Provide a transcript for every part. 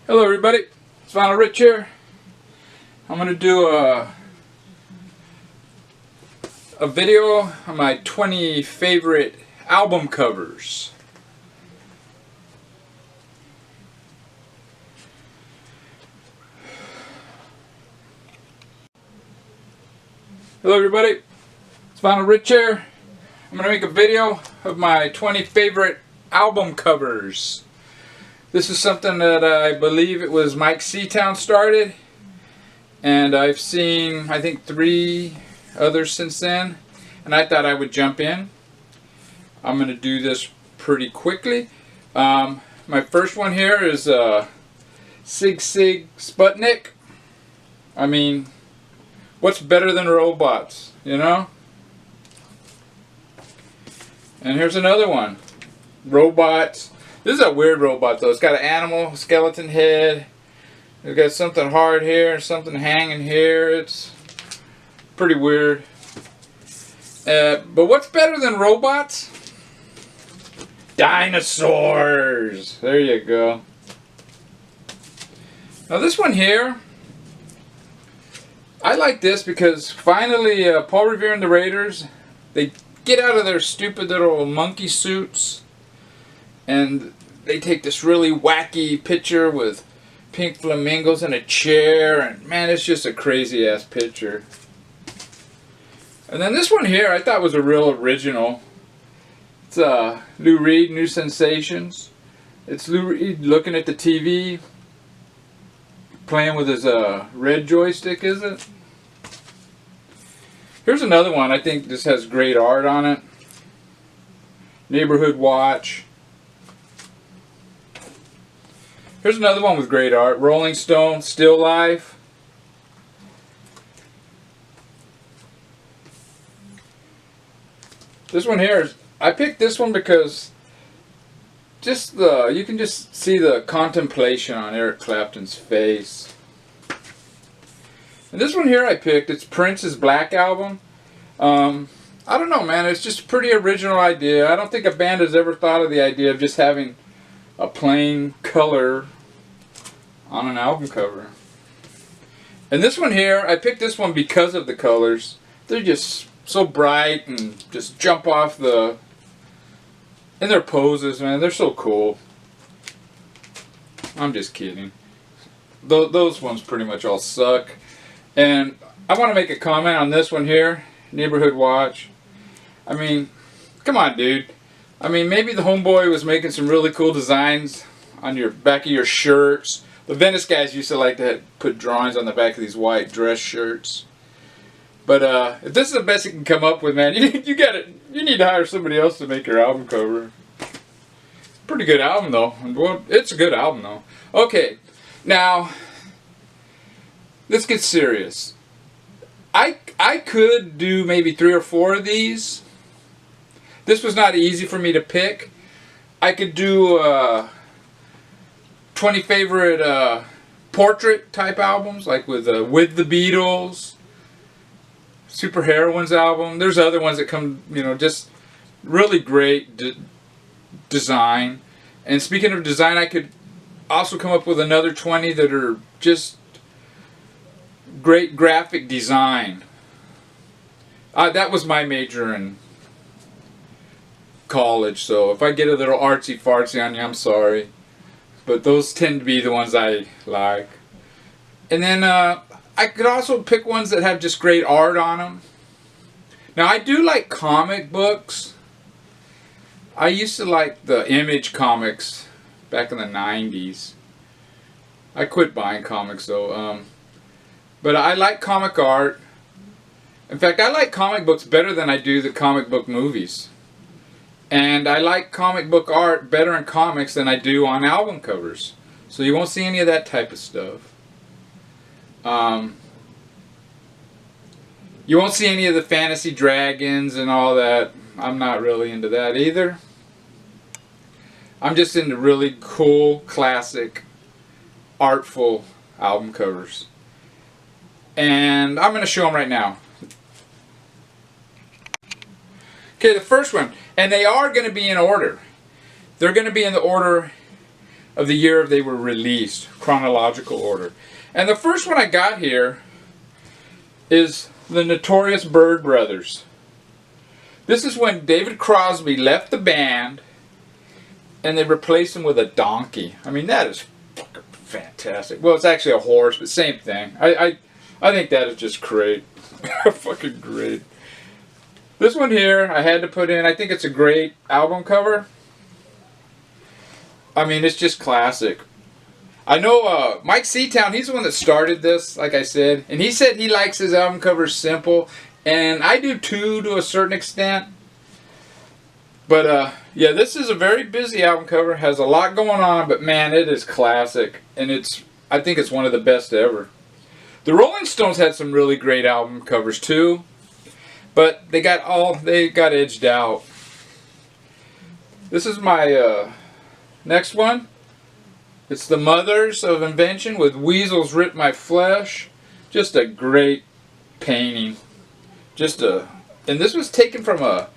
Hello everybody, it's Vinyl Rich here. I'm going to do a video on my 20 favorite album covers. Hello everybody, it's Vinyl Rich here. I'm going to make a video of my 20 favorite album covers. This is something that I believe it was Mike Seatown started, and I've seen I think 3 others since then, and I thought I would jump in. I'm going to do this pretty quickly. My first one here is Sig Sig Sputnik. I mean, what's better than robots, you know? And here's another one, Robots. This is a weird robot though. It's got an animal skeleton head. It's got something hard here and something hanging here. It's pretty weird. But what's better than robots? Dinosaurs. There you go. Now this one here, I like this because finally Paul Revere and the Raiders, they get out of their stupid little monkey suits and they take this really wacky picture with pink flamingos in a chair, and man, it's just a crazy ass picture. And then this one here I thought was a real original. It's Lou Reed, New Sensations. It's Lou Reed looking at the TV, playing with his red joystick, is it? Here's another one. I think this has great art on it. Neighborhood Watch. Here's another one with great art. Rolling Stone, Still Life. This one here, I picked this one because you can just see the contemplation on Eric Clapton's face. And this one here I picked, it's Prince's Black Album. I don't know, man, it's just a pretty original idea. I don't think a band has ever thought of the idea of just having a plain color on an album cover. And this one here, I picked this one because of the colors. They're just so bright and just jump off in their poses, man. They're so cool. I'm just kidding. Those ones pretty much all suck. And I want to make a comment on this one here, Neighborhood Watch. I mean, come on, dude. I mean, maybe the homeboy was making some really cool designs on your back of your shirts. The Venice guys used to like to put drawings on the back of these white dress shirts. But if this is the best you can come up with, man, you need to hire somebody else to make your album cover. Pretty good album though. Well, it's a good album though. Okay, now let's get serious. I could do maybe 3 or 4 of these. This was not easy for me to pick. I could do 20 favorite portrait type albums, like with the Beatles, Super Heroines album. There's other ones that come, you know, just really great design. And speaking of design, I could also come up with another 20 that are just great graphic design. That was my major in college, so if I get a little artsy-fartsy on you, I'm sorry. But those tend to be the ones I like. And then I could also pick ones that have just great art on them. Now I do like comic books. I used to like the Image comics back in the 90s. I quit buying comics though. But I like comic art. In fact, I like comic books better than I do the comic book movies. And I like comic book art better in comics than I do on album covers. So you won't see any of that type of stuff. You won't see any of the fantasy dragons and all that. I'm not really into that either. I'm just into really cool, classic, artful album covers. And I'm going to show them right now. Okay, the first one. And they are going to be in order. They're going to be in the order of the year they were released, chronological order. And the first one I got here is the Notorious Bird Brothers. This is when David Crosby left the band and they replaced him with a donkey. I mean, that is fucking fantastic. Well, it's actually a horse, but same thing. I think that is just great. Fucking great. This one here, I had to put in. I think it's a great album cover. I mean, it's just classic. I know Mike Seatown, he's the one that started this, like I said. And he said he likes his album covers simple. And I do too, to a certain extent. But, yeah, this is a very busy album cover. Has a lot going on, but man, it is classic. And I think it's one of the best ever. The Rolling Stones had some really great album covers too. But they got edged out. This is my next one. It's The Mothers of Invention with Weasels Rip My Flesh. Just a great painting. And this was taken from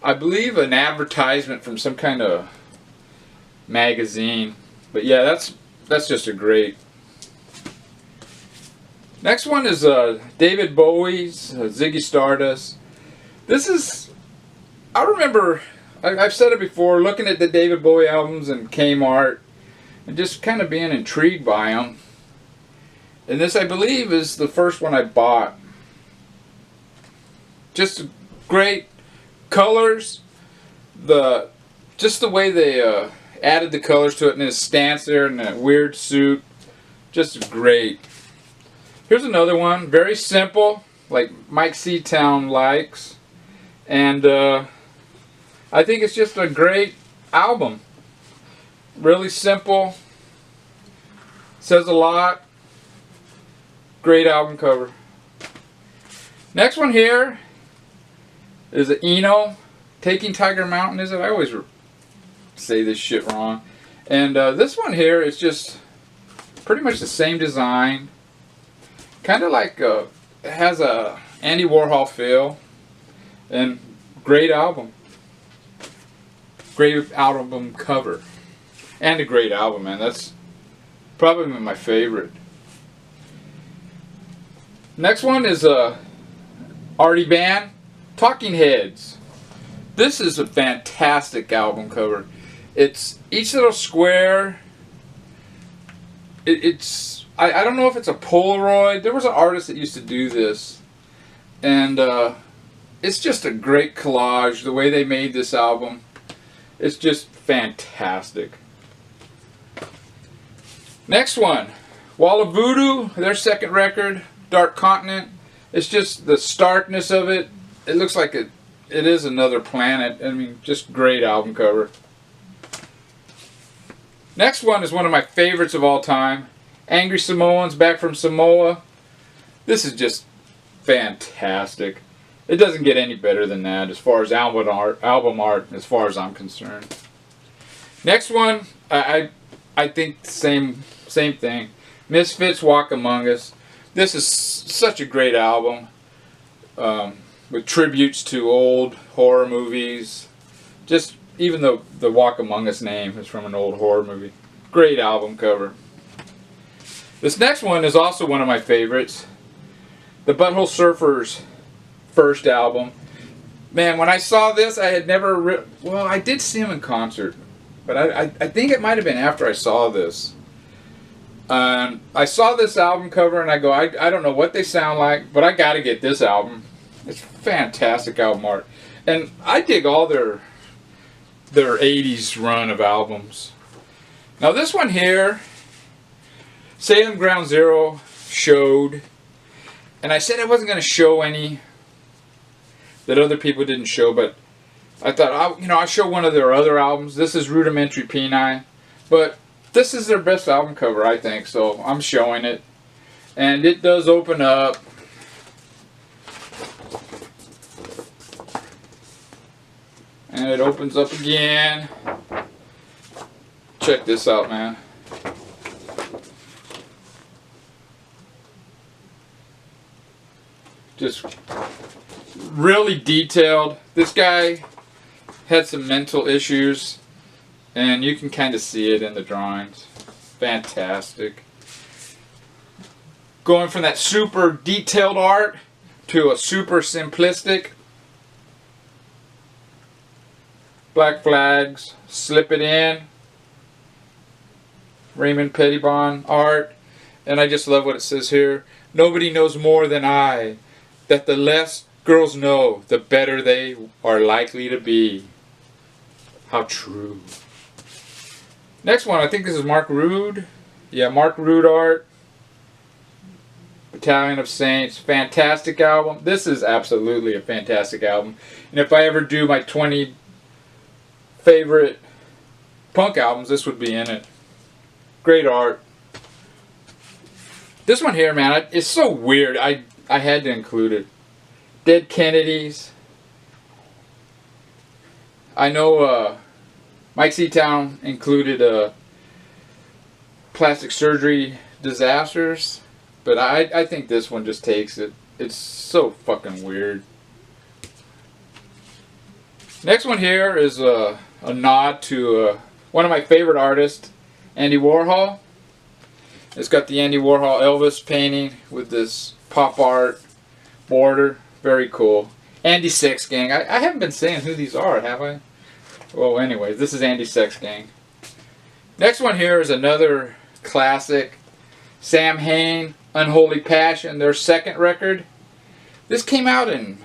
I believe an advertisement from some kind of magazine. But yeah, that's just a great. Next one is David Bowie's Ziggy Stardust. This is, I remember, I've said it before, looking at the David Bowie albums in Kmart and just kind of being intrigued by them. And this, I believe, is the first one I bought. Just great colors, just the way they added the colors to it, and his stance there in that weird suit, just great. Here's another one, very simple, like Mike Seatown likes, and I think it's just a great album. Really simple, says a lot, great album cover. Next one here is Eno, Taking Tiger Mountain, is it? I always say this shit wrong. And this one here is just pretty much the same design. Kind of like, it has a Andy Warhol feel. And great album. Great album cover. And a great album, man. That's probably my favorite. Next one is Artie Band, Talking Heads. This is a fantastic album cover. It's each little square. I don't know if it's a Polaroid. There was an artist that used to do this. And it's just a great collage, the way they made this album. It's just fantastic. Next one, Wall of Voodoo, their second record, Dark Continent. It's just the starkness of it. It looks like it is another planet. I mean, just great album cover. Next one is one of my favorites of all time. Angry Samoans, Back from Samoa. This is just fantastic. It doesn't get any better than that as far as album art, as far as I'm concerned. Next one, I think the same thing. Misfits, Walk Among Us. This is such a great album. With tributes to old horror movies. Just even though the Walk Among Us name is from an old horror movie. Great album cover. This next one is also one of my favorites. The Butthole Surfers first album. Man, when I saw this, I had never... well, I did see them in concert. But I think it might have been after I saw this. I saw this album cover and I go, I don't know what they sound like, but I gotta get this album. It's fantastic album art. And I dig all their 80s run of albums. Now this one here, Ceylan Ground Zero showed. And I said I wasn't going to show any that other people didn't show, but I thought, I'll show one of their other albums. This is Rudimentary Peni. But this is their best album cover, I think, so I'm showing it. And it does open up. And it opens up again. Check this out, man. Just really detailed. This guy had some mental issues. And you can kind of see it in the drawings. Fantastic. Going from that super detailed art to a super simplistic. Black flags, slip it in. Raymond Pettibon art. And I just love what it says here. Nobody knows more than I that the less girls know, the better they are likely to be. How true. Next one, I think this is Mark Rude. Yeah, Mark Rude art. Battalion of Saints. Fantastic album. This is absolutely a fantastic album. And if I ever do my 20 favorite punk albums, this would be in it. Great art. This one here, man, it's so weird. I had to include it. Dead Kennedys. I know Mike Seatown included plastic surgery disasters, but I think this one just takes it. It's so fucking weird. Next one here is a nod to one of my favorite artists, Andy Warhol. It's got the Andy Warhol Elvis painting with this pop art border. Very cool. Andy Sex Gang. I haven't been saying who these are, have I? Well, anyways, this is Andy Sex Gang. Next one here is another classic. Sam Hain, Unholy Passion, their second record. This came out in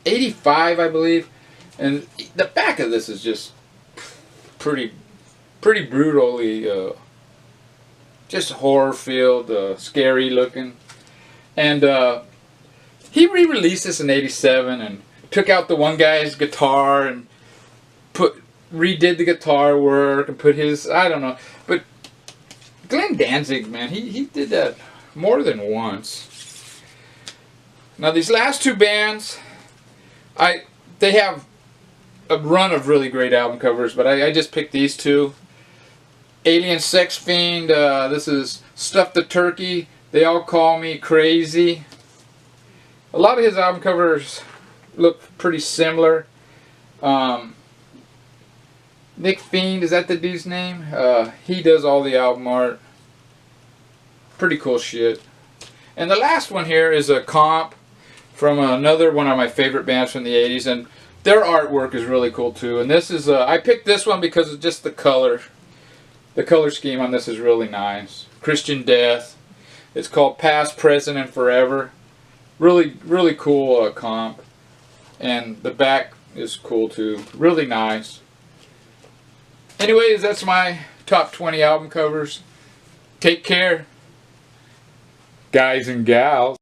'85, I believe. And the back of this is just pretty brutally, just horror-filled, scary looking. And he re-released this in '87 and took out the one guy's guitar and redid the guitar work and put his, I don't know. But Glenn Danzig, man, he did that more than once. Now these last two bands, they have a run of really great album covers, but I just picked these two. Alien Sex Fiend, this is Stuff the Turkey, They All Call Me Crazy. A lot of his album covers look pretty similar. Nick Fiend, is that the dude's name? He does all the album art. Pretty cool shit. And the last one here is a comp from another one of my favorite bands from the 80s, and their artwork is really cool too. And this is, I picked this one because of just the color. The color scheme on this is really nice. Christian Death. It's called Past, Present, and Forever. Really cool comp. And the back is cool too. Really nice. Anyways, that's my top 20 album covers. Take care, guys and gals.